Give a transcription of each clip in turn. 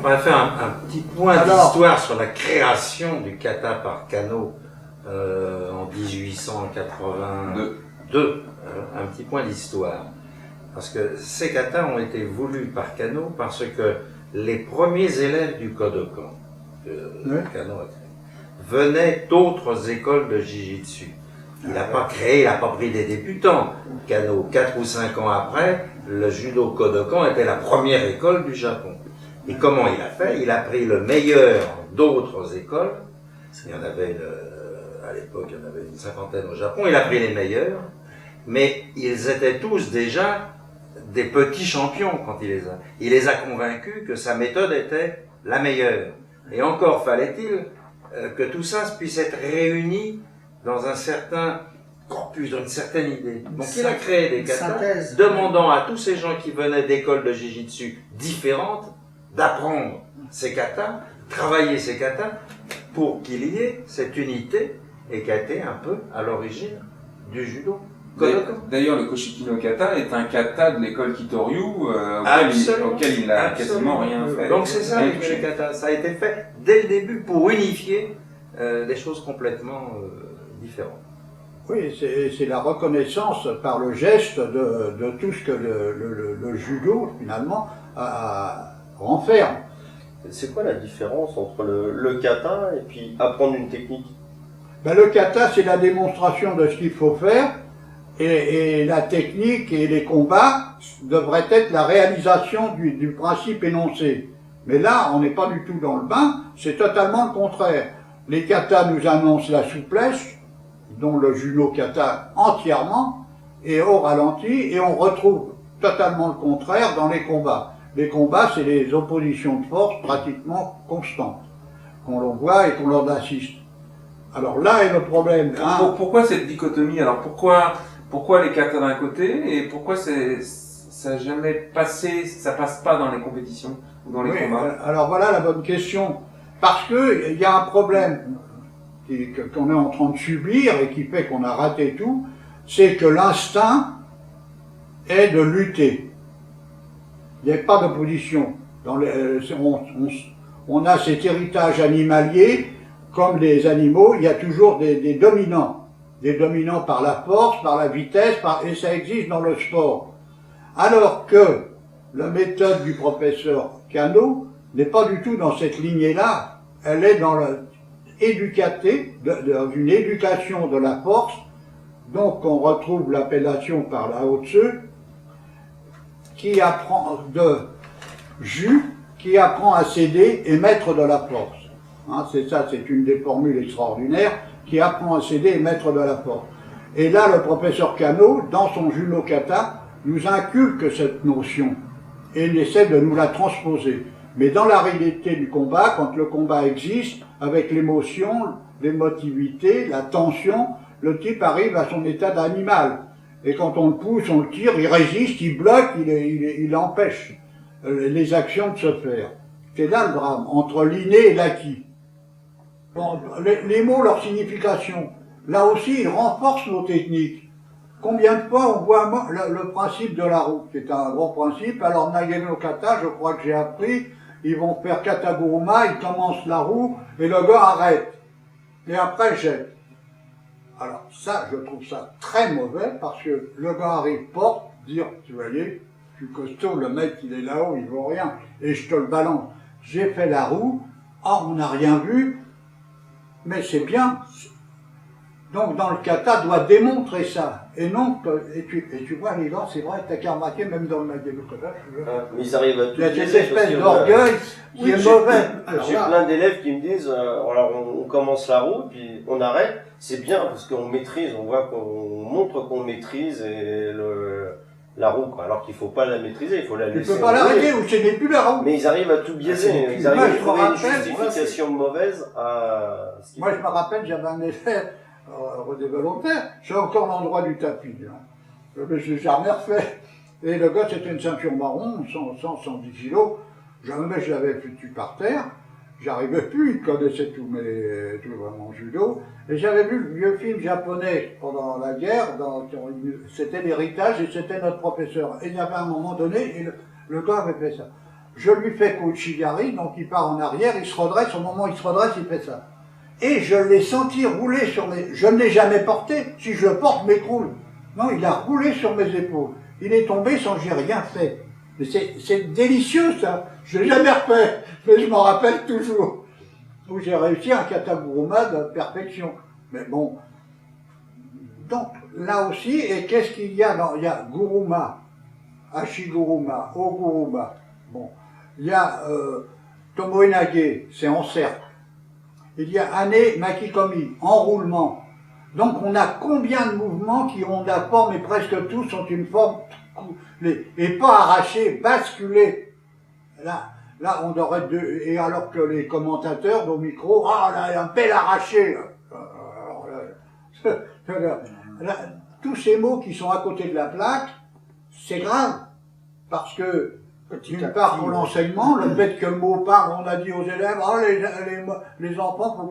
On va faire un petit point d'histoire sur la création du kata par Kano en 1882. Un petit point d'histoire. Parce que ces katas ont été voulus par Kano parce que les premiers élèves du Kodokan, que Kano a créé, venaient d'autres écoles de Jiu-Jitsu. Il n'a pas créé, il n'a pas pris des débutants. Kano, 4 ou 5 ans après, le judo Kodokan était la première école du Japon. Et comment il a fait? Il a pris le meilleur d'autres écoles. Il y en avait, à l'époque, il y en avait une cinquantaine au Japon. Il a pris les meilleurs, mais ils étaient tous déjà des petits champions quand il les a convaincus que sa méthode était la meilleure. Et encore fallait-il que tout ça puisse être réuni dans un certain corpus, dans une certaine idée. Donc il a créé des katas, demandant à tous ces gens qui venaient d'écoles de Jiu-Jitsu différentes d'apprendre ces katas, travailler ces katas, pour qu'il y ait cette unité et qui a été un peu à l'origine du judo. D'ailleurs, le Koshiki no Kata est un kata de l'école Kitoryu auquel il n'a quasiment rien fait. Donc c'est ça, les katas. Ça a été fait dès le début pour unifier des choses complètement différentes. Oui, c'est la reconnaissance par le geste de tout ce que le judo, finalement, renferme. C'est quoi la différence entre le kata et puis apprendre une technique? Ben, le kata, c'est la démonstration de ce qu'il faut faire, et la technique et les combats devraient être la réalisation du principe énoncé. Mais là, on n'est pas du tout dans le bain, c'est totalement le contraire. Les katas nous annoncent la souplesse, dont le judo kata entièrement, et au ralenti, et on retrouve totalement le contraire dans les combats. Les combats, c'est les oppositions de force pratiquement constantes, qu'on l'on voit et qu'on l'on assiste. Alors là est le problème. Pourquoi cette dichotomie? Alors pourquoi les katas d'un côté, et pourquoi ça n'a jamais passé, ça passe pas dans les compétitions ou dans les combats? Alors voilà la bonne question. Parce que il y a un problème qu'on est en train de subir et qui fait qu'on a raté tout, c'est que l'instinct est de lutter. Il n'y a pas d'opposition. On a cet héritage animalier, comme les animaux, il y a toujours des dominants. Des dominants par la force, par la vitesse, et ça existe dans le sport. Alors que la méthode du professeur Kano n'est pas du tout dans cette lignée-là. Elle est dans une éducation de la force, donc on retrouve l'appellation par Lao Tzu, qui apprend qui apprend à céder et mettre de la force. Hein, c'est ça, c'est une des formules extraordinaires, qui apprend à céder et mettre de la force. Et là, le professeur Kano, dans son judo kata, nous inculque cette notion et il essaie de nous la transposer. Mais dans la réalité du combat, quand le combat existe, avec l'émotion, l'émotivité, la tension, le type arrive à son état d'animal. Et quand on le pousse, on le tire, il résiste, il bloque, il empêche les actions de se faire. C'est là le drame, entre l'inné et l'acquis. Bon, les mots, leur signification, là aussi, ils renforcent nos techniques. Combien de fois on voit le principe de la roue, qui est un gros principe. Alors Nage no Kata, je crois que j'ai appris, ils vont faire Kataguruma, ils commencent la roue, et le gars arrête. Et après jette. Alors ça, je trouve ça très mauvais, parce que le gars arrive, porte, dire, tu voyez, je suis costaud, le mec il est là-haut, il vaut rien, et je te le balance. J'ai fait la roue, on n'a rien vu, mais c'est bien. Donc dans le kata, doit démontrer ça. Et non, et tu vois les gars, c'est vrai, t'as qu'à remarquer, même dans le Nage no Kata, mais ils arrivent à tout. il y a cette espèce d'orgueil qui est mauvais. J'ai plein d'élèves qui me disent, alors on commence la roue, puis on arrête, c'est bien parce qu'on maîtrise, on voit qu'on montre qu'on maîtrise et la roue, quoi. Alors qu'il faut pas la maîtriser, il faut la laisser. Tu peux pas l'arrêter, ou ce n'est plus la roue. Mais ils arrivent à tout biaiser, ils arrivent à trouver une justification mauvaise à ce qu'il Moi, je me rappelle, j'avais un élève des volontaires, j'ai encore l'endroit du tapis. Hein. Je me suis jamais refait. Et le gars, c'était une ceinture marron, 110 kilos. Jamais je l'avais foutu par terre. J'arrivais plus, il connaissait tout mon judo. Et j'avais vu le vieux film japonais pendant la guerre, c'était l'héritage et c'était notre professeur. Et il y avait un moment donné, et le gars avait fait ça. je lui fais Kouchigari, donc il part en arrière, il se redresse, au moment où il se redresse, il fait ça. Et je l'ai senti rouler sur mes... Je ne l'ai jamais porté, si je le porte, m'écroule. Non, il a roulé sur mes épaules. Il est tombé sans que j'ai rien fait. Mais c'est délicieux ça, je l'ai jamais refait, mais je m'en rappelle toujours. Où j'ai réussi un kataguruma de perfection. Mais bon, donc là aussi, et qu'est-ce qu'il y a dans... Il y a Guruma, Ashiguruma, Oguruma. Bon, il y a Tomoenage, c'est en cercle. Il y a Ane Makikomi, enroulement. Donc on a combien de mouvements qui ont la forme, et presque tous ont une forme, et pas arrachée, basculée. Là on aurait deux, et alors que les commentateurs au micro, ah là, il y a un bel arraché. Là, tous ces mots qui sont à côté de la plaque, c'est grave, parce que d'une part pour l'enseignement, le fait que le mot parle, on a dit aux élèves, oh, les enfants,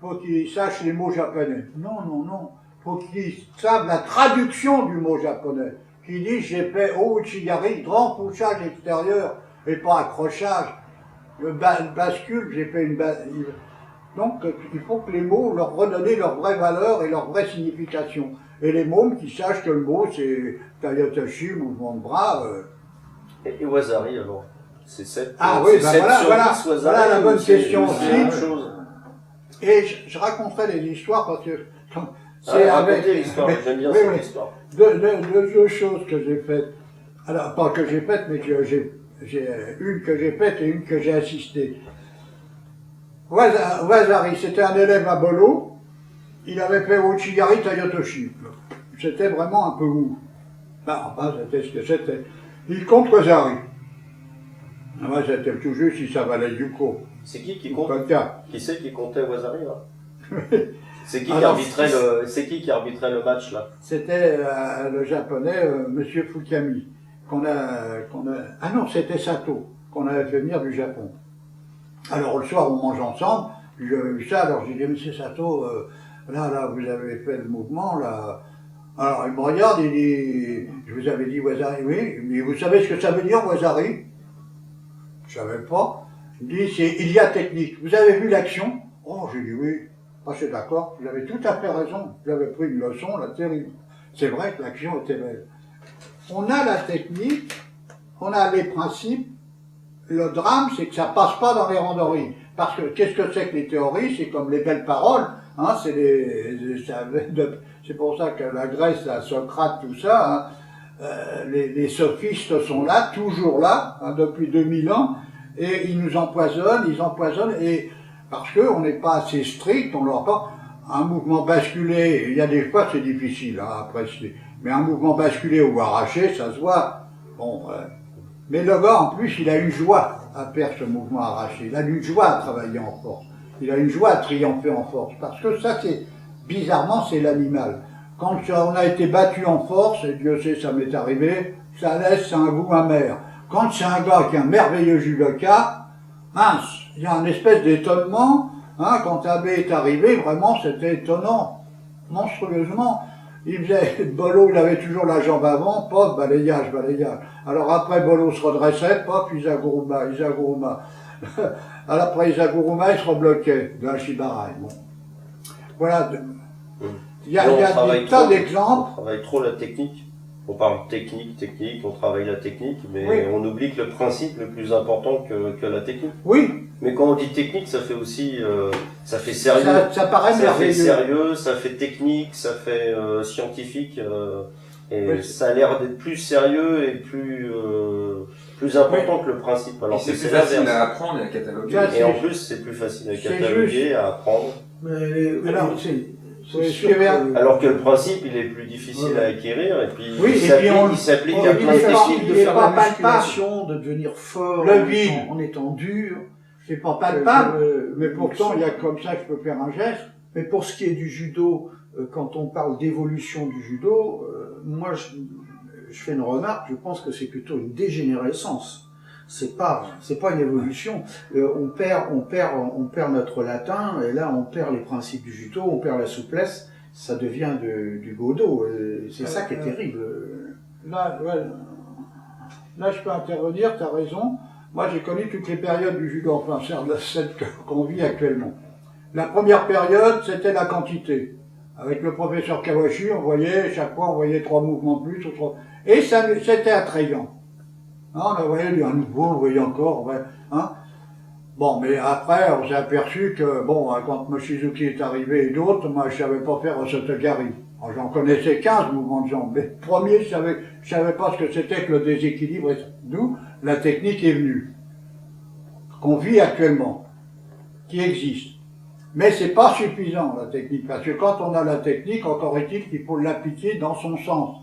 faut qu'ils sachent les mots japonais. Non, non, non. Faut qu'ils savent la traduction du mot japonais. Qui dit, j'ai fait Ouchigari, grand couchage extérieur, et pas accrochage. Le bascule, j'ai fait une Donc, il faut que les mots leur redonner leur vraie valeur et leur vraie signification. Et les mômes qui sachent que le mot, c'est Tayatashi, mouvement de bras, Et Wazari alors? C'est 7 Ah oui, ben voilà la bonne question aussi. Et je raconterai des histoires parce que c'est avec l'histoire, j'aime bien cette histoire. Deux choses que j'ai faites. Alors, pas que j'ai faites, mais que j'ai une que j'ai faite et une que j'ai assistée. Wazari, c'était un élève à Bolo. Il avait fait Ouchigari Tayatoshi. C'était vraiment un peu mou. Enfin, c'était ce que c'était. Il compte Wazari. Moi, c'était tout juste si ça valait Yuko. C'est qui compte? Qui c'est qui comptait Wazari là? C'est qui qui arbitrait le match là? C'était le japonais Monsieur Fukami. Ah non, c'était Sato, qu'on avait fait venir du Japon. Alors le soir, on mange ensemble. J'ai vu ça, alors j'ai dit, Monsieur Sato, là, vous avez fait le mouvement, là. Alors il me regarde, il dit, je vous avais dit Wazari, oui, mais vous savez ce que ça veut dire Wazari? Je savais pas. Il dit, c'est il y a technique. Vous avez vu l'action? Oh, j'ai dit oui. Ah, c'est d'accord, vous avez tout à fait raison. J'avais pris une leçon, là, terrible. C'est vrai que l'action était belle. On a la technique, on a les principes. Le drame, c'est que ça passe pas dans les randonnées. Parce que, qu'est-ce que c'est que les théories? C'est comme les belles paroles, hein, c'est pour ça que la Grèce, la Socrate, tout ça, hein, les sophistes sont là, toujours là, hein, depuis 2000 ans, et ils nous empoisonnent, et parce qu'on n'est pas assez strict, on leur pas un mouvement basculé, il y a des fois c'est difficile, hein, après, mais un mouvement basculé ou arraché, ça se voit, bon, mais le gars, en plus, il a une joie à faire ce mouvement arraché, il a une joie à travailler en force, il a une joie à triompher en force, parce que ça, c'est, bizarrement, c'est l'animal. Quand on a été battu en force, et Dieu sait, ça m'est arrivé, ça laisse un goût amer. Quand c'est un gars qui est un merveilleux judoka, mince, il y a une espèce d'étonnement, hein, quand Abbé est arrivé, vraiment, c'était étonnant, monstrueusement. Il faisait, Bolo, il avait toujours la jambe avant, pop, balayage. Alors après, Bolo se redressait, pop, Isaguruma. Alors après Isaguruma, il se rebloquait, de Hashibarai. Bon. Voilà. Il y a des tas d'exemples. On travaille trop la technique. On parle technique, on travaille la technique, mais oui. On oublie que le principe est le plus important que la technique. Oui. Mais quand on dit technique, ça fait aussi, ça fait sérieux. Ça paraît merveilleux. Ça fait sérieux, ça fait technique, ça fait scientifique, et oui. Ça a l'air d'être plus sérieux et plus important que le principe. Alors c'est plus facile à apprendre et à cataloguer. Et en plus, c'est plus facile à cataloguer, à apprendre. Alors, alors que le principe, il est plus difficile à acquérir, et puis oui, il s'applique à plein de techniques. De faire la musculation, de devenir fort, en étant dur. C'est pas palpable, mais pourtant, il y a comme ça que je peux faire un geste. Mais pour ce qui est du judo, quand on parle d'évolution du judo, moi, je fais une remarque, je pense que c'est plutôt une dégénérescence. C'est pas une évolution. On perd notre latin, et là on perd les principes du judo, on perd la souplesse, ça devient du godo. C'est ça qui est terrible. Là, je peux intervenir, tu as raison. Moi, j'ai connu toutes les périodes du judo, enfin, celle qu'on vit actuellement. La première période, c'était la quantité. Avec le professeur Kawashi, on voyait, chaque fois, on voyait 3 mouvements de plus, ou 3... et ça, c'était attrayant. Hein, on voyait un nouveau, on voyait encore, ouais, hein. Bon, mais après, on s'est aperçu que, bon, quand Mochizuki est arrivé et d'autres, moi, je savais pas faire Osotogari. J'en connaissais 15 mouvements de jambes, mais le premier, je savais pas ce que c'était que le déséquilibre, d'où la technique est venue, qu'on vit actuellement, qui existe. Mais c'est pas suffisant, la technique, parce que quand on a la technique, encore est-il qu'il faut l'appliquer dans son sens,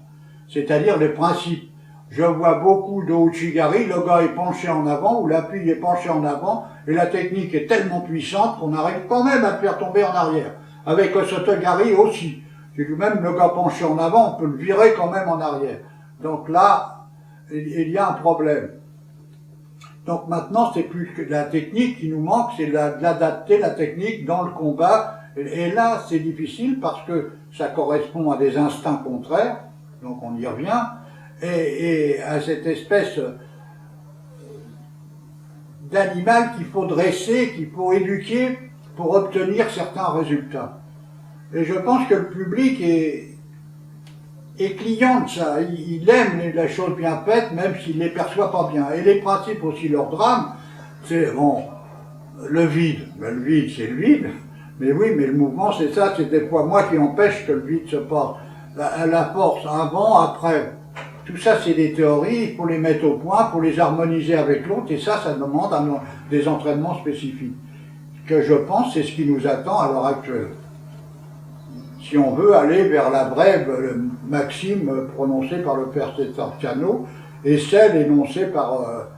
c'est-à-dire les principes. Je vois beaucoup de Uchigari, le gars est penché en avant, ou l'appui est penché en avant, et la technique est tellement puissante qu'on arrive quand même à le faire tomber en arrière. Avec Osotogari aussi. Même le gars penché en avant, on peut le virer quand même en arrière. Donc là, il y a un problème. Donc maintenant, c'est plus que la technique qui nous manque, c'est d'adapter la technique dans le combat. Et là, c'est difficile parce que ça correspond à des instincts contraires, donc on y revient, et à cette espèce d'animal qu'il faut dresser, qu'il faut éduquer pour obtenir certains résultats. Et je pense que le public est client de ça. Il aime les choses bien faites, même s'il ne les perçoit pas bien. Et les principes aussi, leur drame, c'est, bon, le vide. Ben, le vide, c'est le vide. Mais oui, mais le mouvement, c'est ça, c'est des fois moi qui empêche que le vide se passe. La force, avant, après. Tout ça, c'est des théories, il faut les mettre au point, il faut les harmoniser avec l'autre, et ça demande des entraînements spécifiques. Que je pense, c'est ce qui nous attend à l'heure actuelle. Si on veut aller vers la brève maxime prononcée par le père Cano et celle énoncée par...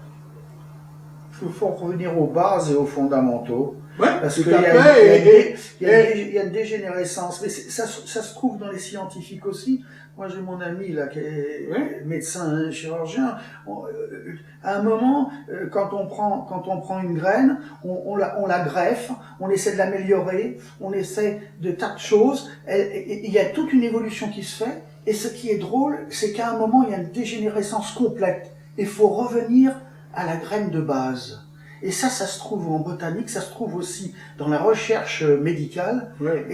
Il faut revenir aux bases et aux fondamentaux. Ouais, parce tout qu'il à y, fait. il y a une dégénérescence. Mais ça se trouve dans les scientifiques aussi. Moi, j'ai mon ami là qui est médecin chirurgien. À un moment, quand on prend une graine, on la greffe, on essaie de l'améliorer, on essaie de tas de choses. Il y a toute une évolution qui se fait. Et ce qui est drôle, c'est qu'à un moment, il y a une dégénérescence complète. Il faut revenir à la graine de base. Et ça se trouve en botanique, ça se trouve aussi dans la recherche médicale. Ouais.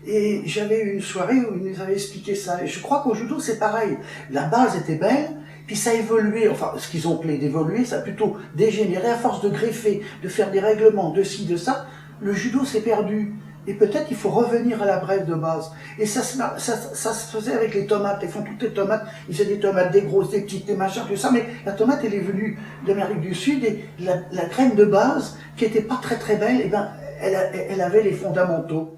Et j'avais eu une soirée où ils nous avaient expliqué ça. Et je crois qu'au judo, c'est pareil. La base était belle, puis ça a évolué. Enfin, ce qu'ils ont appelé d'évoluer, ça a plutôt dégénéré à force de greffer, de faire des règlements, de ci, de ça. Le judo s'est perdu. Et peut-être il faut revenir à la brève de base. Et ça se faisait avec les tomates. Ils font toutes les tomates. Ils faisaient des tomates, des grosses, des petites, des machins, tout ça. Mais la tomate, elle est venue d'Amérique du Sud. Et la graine de base, qui était pas très très belle, eh ben, elle avait les fondamentaux.